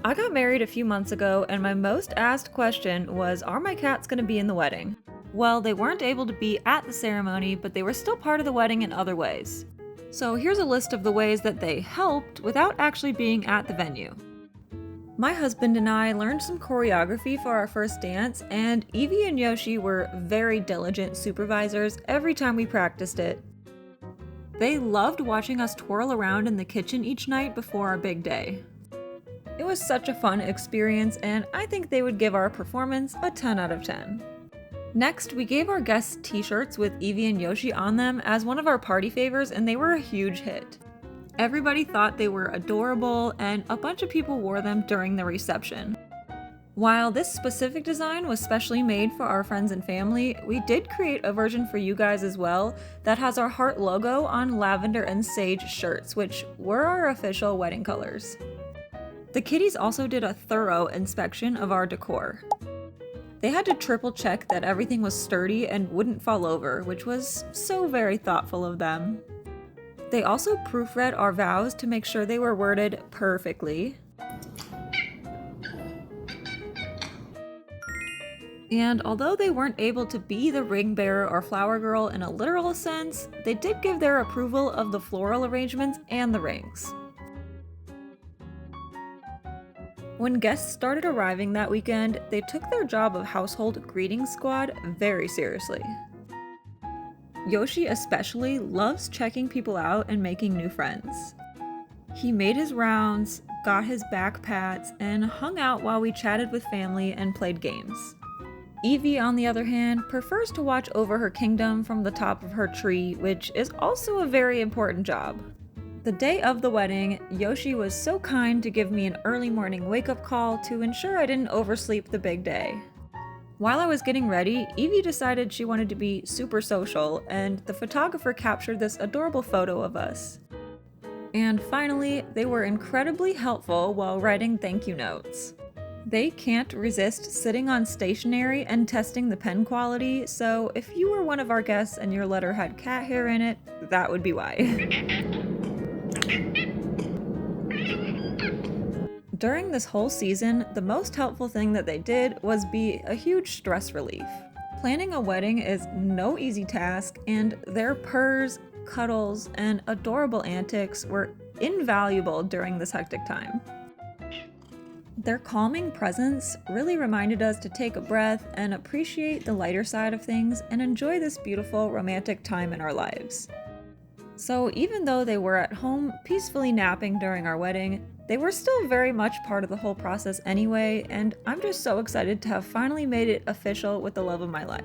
I got married a few months ago, and my most asked question was, are my cats going to be in the wedding? Well, they weren't able to be at the ceremony, but they were still part of the wedding in other ways. So here's a list of the ways that they helped without actually being at the venue. My husband and I learned some choreography for our first dance, and Eevee and Yoshi were very diligent supervisors every time we practiced it. They loved watching us twirl around in the kitchen each night before our big day. It was such a fun experience, and I think they would give our performance a 10 out of 10. Next, we gave our guests t-shirts with Eevee and Yoshi on them as one of our party favors, and they were a huge hit. Everybody thought they were adorable, and a bunch of people wore them during the reception. While this specific design was specially made for our friends and family, we did create a version for you guys as well that has our heart logo on lavender and sage shirts, which were our official wedding colors. The kiddies also did a thorough inspection of our decor. They had to triple check that everything was sturdy and wouldn't fall over, which was so very thoughtful of them. They also proofread our vows to make sure they were worded perfectly. And although they weren't able to be the ring bearer or flower girl in a literal sense, they did give their approval of the floral arrangements and the rings. When guests started arriving that weekend, they took their job of household greeting squad very seriously. Yoshi especially loves checking people out and making new friends. He made his rounds, got his back pats, and hung out while we chatted with family and played games. Eevee, on the other hand, prefers to watch over her kingdom from the top of her tree, which is also a very important job. The day of the wedding, Yoshi was so kind to give me an early morning wake-up call to ensure I didn't oversleep the big day. While I was getting ready, Eevee decided she wanted to be super social, and the photographer captured this adorable photo of us. And finally, they were incredibly helpful while writing thank you notes. They can't resist sitting on stationery and testing the pen quality, so if you were one of our guests and your letter had cat hair in it, that would be why. During this whole season, the most helpful thing that they did was be a huge stress relief. Planning a wedding is no easy task, and their purrs, cuddles, and adorable antics were invaluable during this hectic time. Their calming presence really reminded us to take a breath and appreciate the lighter side of things and enjoy this beautiful romantic time in our lives. So even though they were at home peacefully napping during our wedding, they were still very much part of the whole process anyway, and I'm just so excited to have finally made it official with the love of my life.